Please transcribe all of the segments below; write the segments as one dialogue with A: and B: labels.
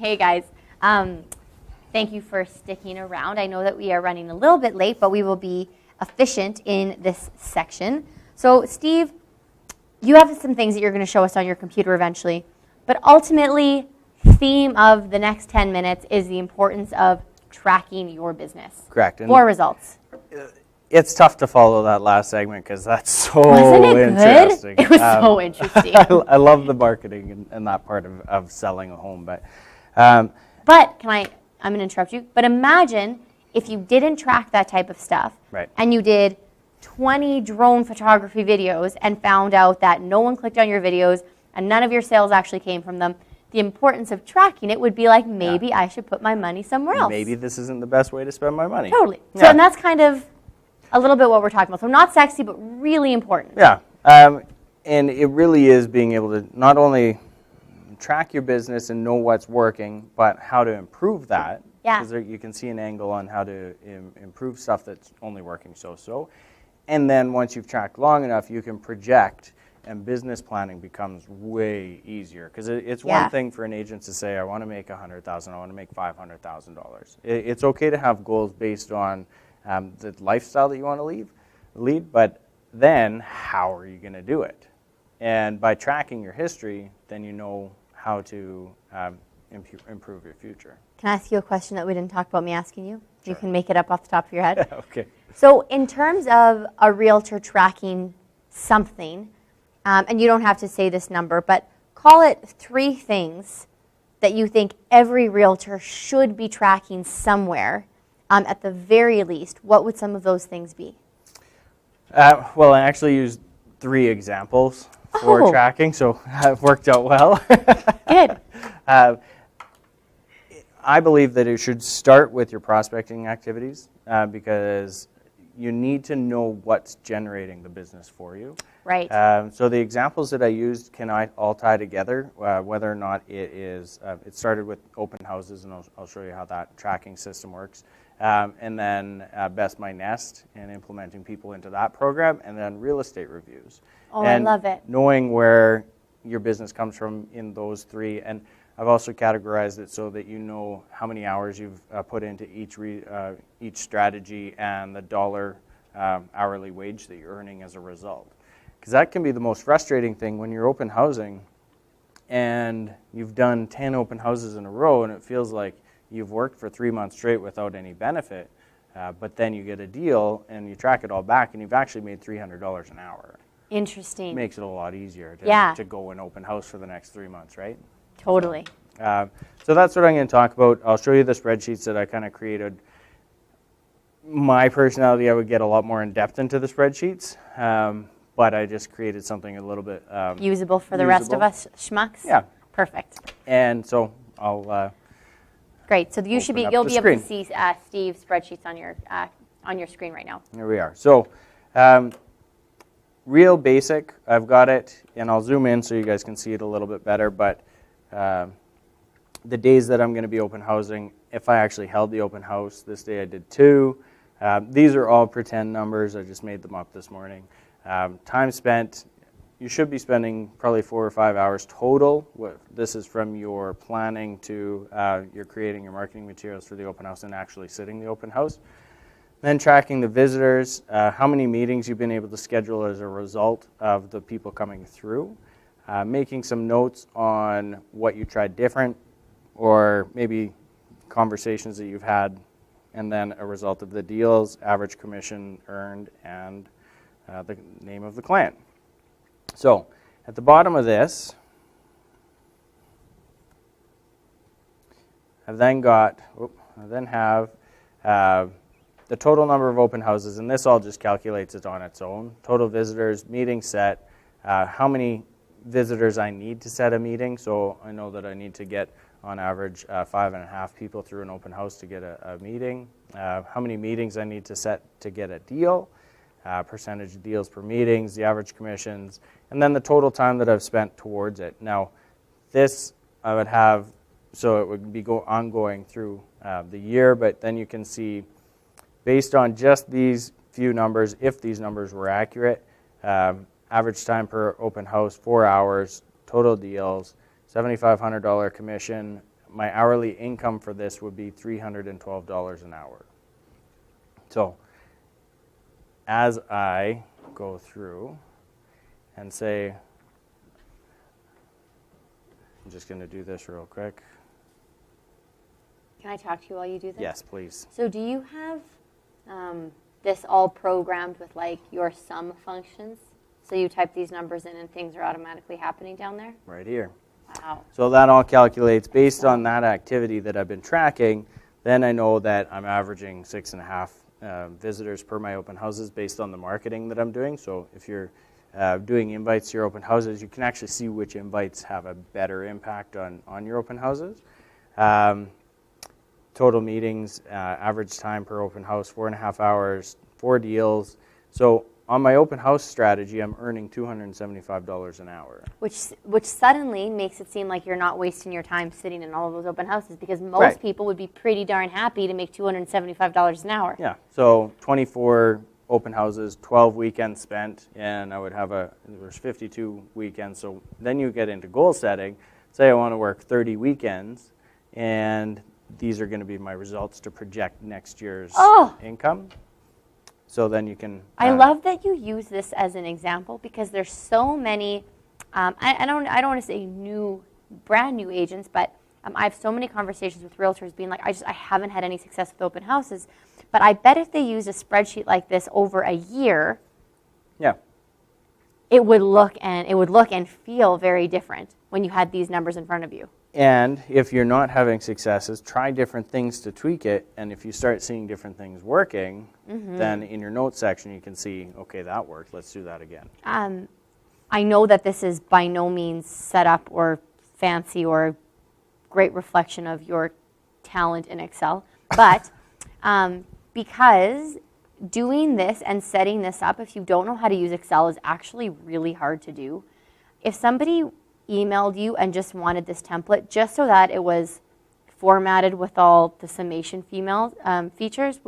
A: Hey guys, thank you for sticking around. I know that we are running a little bit late, but we will be efficient in this section. So Steve, you have some things that you're going to show us on your computer eventually, but ultimately, theme of the next 10 minutes is the importance of tracking your business.
B: Correct.
A: For results.
B: It's tough to follow that last segment because that's so
A: Wasn't it
B: interesting.
A: Good? It was so interesting.
B: I love the marketing and that part of selling a home, but
A: I'm going to interrupt you, but imagine if you didn't track that type of stuff,
B: right,
A: and you did 20 drone photography videos and found out that no one clicked on your videos and none of your sales actually came from them. The importance of tracking it would be like, maybe I should put my money somewhere else.
B: Maybe this isn't the best way to spend my money.
A: Totally.
B: Yeah.
A: So, and that's kind of a little bit what we're talking about. So not sexy, but really important.
B: Yeah. And it really is being able to not only track your business and know what's working, but how to improve that.
A: Yeah.
B: Because you can see an angle on how to improve stuff that's only working so-so. And then once you've tracked long enough, you can project, and business planning becomes way easier. Because it's one thing for an agent to say, I want to make $100,000, I want to make $500,000. It's okay to have goals based on the lifestyle that you want to lead, but then how are you going to do it? And by tracking your history, then you know how to improve your future.
A: Can I ask you a question that we didn't talk about me asking you?
B: Sure.
A: You can make it up off the top of your head.
B: Okay.
A: So in terms of a realtor tracking something, and you don't have to say this number, but call it 3 things that you think every realtor should be tracking somewhere. At the very least, what would some of those things be?
B: Well, I actually used 3 examples for tracking, so it worked out well.
A: Good.
B: I believe that it should start with your prospecting activities because you need to know what's generating the business for you.
A: Right.
B: So the examples that I used can all tie together, whether or not it started with open houses, and I'll show you how that tracking system works. And then Best My Nest and implementing people into that program, and then real estate reviews.
A: Oh,
B: and
A: I love it.
B: Knowing where your business comes from in those 3. And I've also categorized it so that you know how many hours you've put into each strategy and the dollar hourly wage that you're earning as a result. Because that can be the most frustrating thing when you're open housing and you've done 10 open houses in a row and it feels like you've worked for 3 months straight without any benefit, but then you get a deal and you track it all back and you've actually made $300 an hour.
A: Interesting.
B: It makes it a lot easier to go and open house for the next 3 months, right?
A: Totally.
B: So that's what I'm going to talk about. I'll show you the spreadsheets that I kind of created. My personality, I would get a lot more in depth into the spreadsheets, but I just created something a little bit
A: usable for the rest of us schmucks?
B: Yeah.
A: Perfect.
B: And so I'll
A: great. So you'll be able to see Steve's spreadsheets on your screen right now.
B: Here we are. So real basic, I've got it, and I'll zoom in so you guys can see it a little bit better, but the days that I'm going to be open housing, if I actually held the open house, this day I did 2. These are all pretend numbers. I just made them up this morning. Time spent, you should be spending probably 4 or 5 hours total. This is from your planning to you're creating your marketing materials for the open house and actually sitting the open house. Then tracking the visitors, how many meetings you've been able to schedule as a result of the people coming through. Making some notes on what you tried different or maybe conversations that you've had, and then a result of the deals, average commission earned, and the name of the client. So at the bottom of this, I then have the total number of open houses, and this all just calculates it on its own. Total visitors, meeting set, how many visitors I need to set a meeting. So I know that I need to get on average 5.5 people through an open house to get a meeting. How many meetings I need to set to get a deal, percentage of deals per meetings, the average commissions, and then the total time that I've spent towards it. Now, this I would have, so it would be ongoing through the year, but then you can see based on just these few numbers, if these numbers were accurate, average time per open house, 4 hours, total deals, $7,500 commission, my hourly income for this would be $312 an hour. So as I go through and say, I'm just going to do this real quick.
A: Can I talk to you while you do this?
B: Yes, please.
A: So do you have this all programmed with like your sum functions? So you type these numbers in and things are automatically happening down there?
B: Right here.
A: Wow.
B: So that all calculates based on that activity that I've been tracking. Then I know that I'm averaging 6.5 visitors per my open houses based on the marketing that I'm doing. So if you're doing invites to your open houses, you can actually see which invites have a better impact on your open houses. Total meetings, average time per open house, 4.5 hours, 4 deals. So on my open house strategy, I'm earning $275 an hour.
A: Which suddenly makes it seem like you're not wasting your time sitting in all of those open houses, because most people would be pretty darn happy to make $275 an hour.
B: Yeah, so 24 open houses, 12 weekends spent, and I would have there's 52 weekends. So then you get into goal setting. Say I want to work 30 weekends, and these are going to be my results to project next year's income. So then you can...
A: I love that you use this as an example, because there's so many, I don't want to say brand new agents, but I have so many conversations with realtors being like, I haven't had any success with open houses. But I bet if they used a spreadsheet like this over a year, it would look and feel very different when you had these numbers in front of you.
B: And if you're not having successes, try different things to tweak it. And if you start seeing different things working, then in your notes section you can see, okay, that worked. Let's do that again.
A: I know that this is by no means set up or fancy or great reflection of your talent in Excel, but because doing this and setting this up, if you don't know how to use Excel, is actually really hard to do. If somebody emailed you and just wanted this template just so that it was formatted with all the summation features,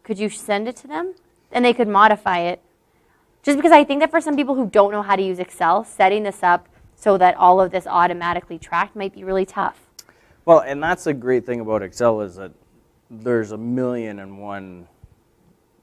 A: could you send it to them and they could modify it? Just because I think that for some people who don't know how to use Excel, setting this up so that all of this automatically tracked might be really tough.
B: Well, and that's the great thing about Excel, is that there's 1,000,001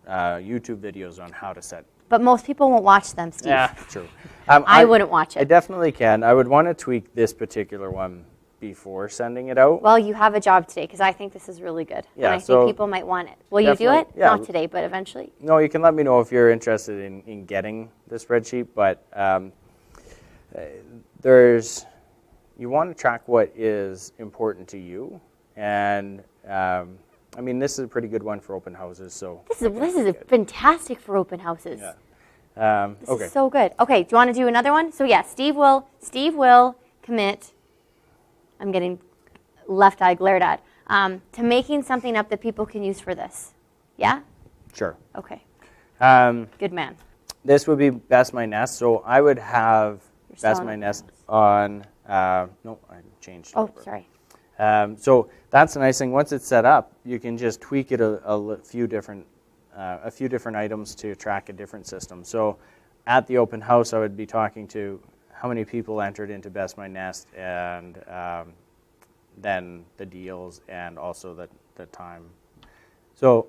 B: YouTube videos on how to set.
A: But most people won't watch them, Steve.
B: Yeah, true.
A: I wouldn't watch it.
B: I definitely can. I would want to tweak this particular one before sending it out.
A: Well, you have a job today, because I think this is really good.
B: Yeah,
A: and I think people might want it. Will you do it?
B: Yeah.
A: Not today, but eventually.
B: No, you can let me know if you're interested in getting the spreadsheet, but you want to track what is important to you. And I mean, this is a pretty good one for open houses. So
A: this is fantastic for open houses.
B: Yeah.
A: This is so good. Okay, do you want to do another one? So yeah, Steve will commit. I'm getting left eye glared at, to making something up that people can use for this. Yeah?
B: Sure.
A: Okay.
B: Good
A: man.
B: This would be Best My Nest. So I would have Best My Nest on. No, I changed.
A: Oh, sorry.
B: So that's the nice thing. Once it's set up, you can just tweak it a few different items to track a different system. So at the open house, I would be talking to how many people entered into Best My Nest, and then the deals, and also the time. So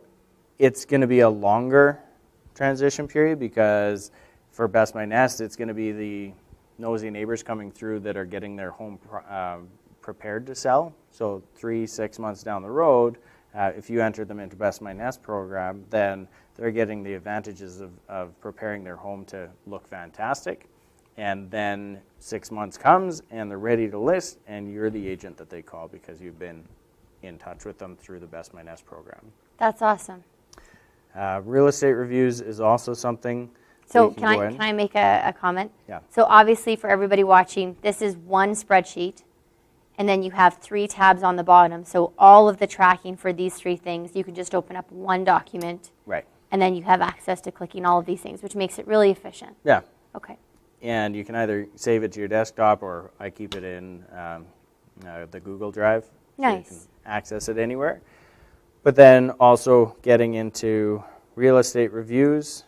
B: it's going to be a longer transition period, because for Best My Nest, it's going to be the nosy neighbors coming through that are getting their home prepared to sell. So 3-6 months down the road, if you enter them into Best My Nest program, then they're getting the advantages of preparing their home to look fantastic. And then 6 months comes and they're ready to list, and you're the agent that they call because you've been in touch with them through the Best My Nest program.
A: That's awesome.
B: Real estate reviews is also something.
A: So can I make a comment?
B: Yeah.
A: So obviously for everybody watching, this is one spreadsheet, and then you have 3 tabs on the bottom. So all of the tracking for these 3 things, you can just open up one document.
B: Right.
A: And then you have access to clicking all of these things, which makes it really efficient.
B: Yeah.
A: Okay.
B: And you can either save it to your desktop, or I keep it in the Google Drive.
A: Nice.
B: So you can access it anywhere. But then also getting into real estate reviews,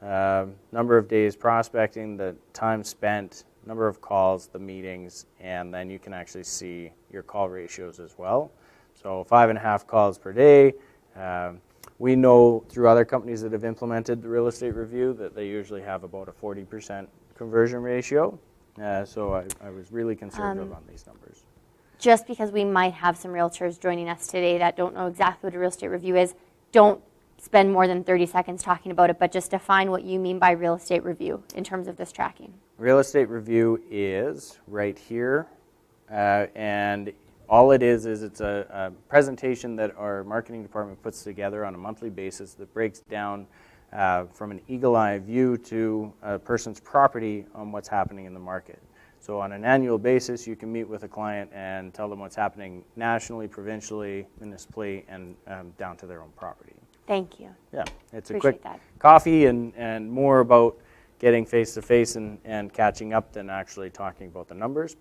B: number of days prospecting, the time spent, number of calls, the meetings, and then you can actually see your call ratios as well. So 5.5 calls per day. We know through other companies that have implemented the real estate review that they usually have about a 40% conversion ratio. So I was really conservative on these numbers.
A: Just because we might have some realtors joining us today that don't know exactly what a real estate review is, don't spend more than 30 seconds talking about it, but just define what you mean by real estate review in terms of this tracking.
B: Real estate review is right here, and all it is it's a presentation that our marketing department puts together on a monthly basis that breaks down from an eagle eye view to a person's property on what's happening in the market. So on an annual basis, you can meet with a client and tell them what's happening nationally, provincially, municipally, and down to their own property.
A: Thank you.
B: Yeah, it's
A: Appreciate
B: a quick
A: that.
B: coffee and more about getting face-to-face and catching up than actually talking about the numbers.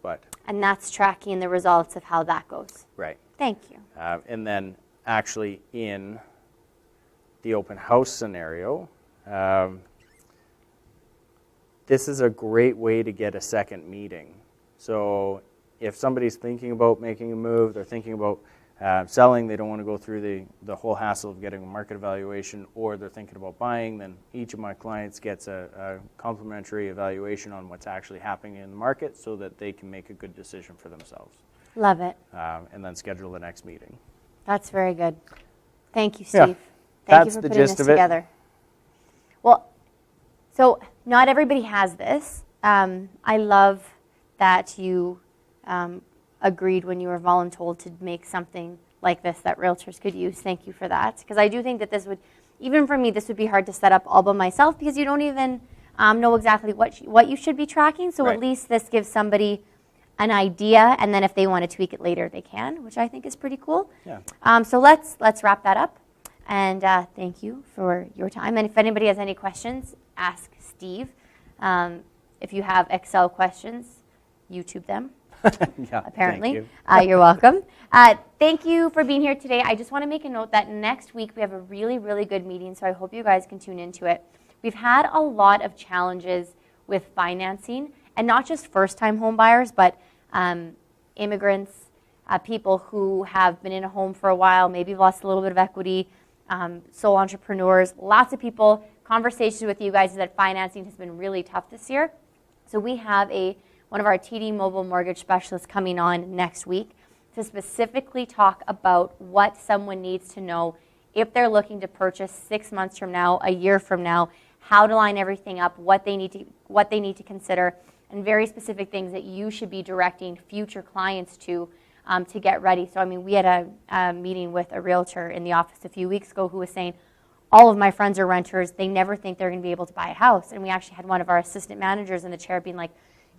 A: And that's tracking the results of how that goes.
B: Right.
A: Thank you.
B: And then actually in the open house scenario, this is a great way to get a second meeting. So if somebody's thinking about making a move, they're thinking about selling, they don't want to go through the whole hassle of getting a market evaluation, or they're thinking about buying, then each of my clients gets a complimentary evaluation on what's actually happening in the market so that they can make a good decision for themselves.
A: Love it.
B: And then schedule the next meeting.
A: That's very good. Thank you, Steve.
B: Yeah,
A: Thank
B: that's
A: you for
B: the
A: putting
B: gist
A: this
B: of it.
A: together. Well, so not everybody has this. I love that you agreed when you were voluntold to make something like this that realtors could use. Thank you for that. Because I do think that this would, even for me, this would be hard to set up all by myself because you don't even know exactly what you should be tracking. So
B: Right.
A: at least this gives somebody an idea, and then if they want to tweak it later, they can, which I think is pretty cool.
B: Yeah.
A: So let's wrap that up. And thank you for your time. And if anybody has any questions, ask Steve. If you have Excel questions, YouTube them.
B: Yeah,
A: Apparently.
B: thank you.
A: You're welcome. Thank you for being here today. I just want to make a note that next week we have a really, really good meeting, so I hope you guys can tune into it. We've had a lot of challenges with financing, and not just first-time home buyers, but immigrants, people who have been in a home for a while, maybe lost a little bit of equity, sole entrepreneurs, lots of people. Conversations with you guys is that financing has been really tough this year. So we have one of our TD Mobile mortgage specialists coming on next week to specifically talk about what someone needs to know if they're looking to purchase 6 months from now, a year from now, how to line everything up, what they need to consider, and very specific things that you should be directing future clients to get ready. So I mean, we had a meeting with a realtor in the office a few weeks ago who was saying, all of my friends are renters, they never think they're going to be able to buy a house. And we actually had one of our assistant managers in the chair being like,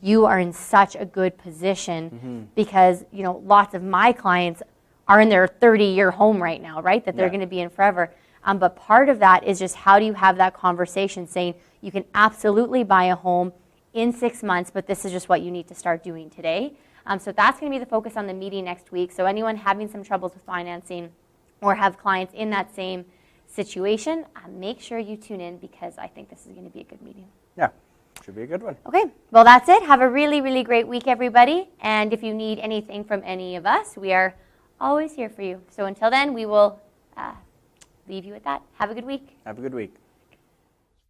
A: you are in such a good position because, you know, lots of my clients are in their 30-year home right now, right, that they're going to be in forever. But part of that is just how do you have that conversation saying you can absolutely buy a home in 6 months, but this is just what you need to start doing today. So that's going to be the focus on the meeting next week. So anyone having some troubles with financing or have clients in that same situation, make sure you tune in because I think this is going to be a good meeting.
B: Yeah, should be a good one.
A: Okay, well that's it. Have a really, really great week, everybody. And if you need anything from any of us, we are always here for you. So until then, we will leave you with that. Have a good week.
B: Have a good week.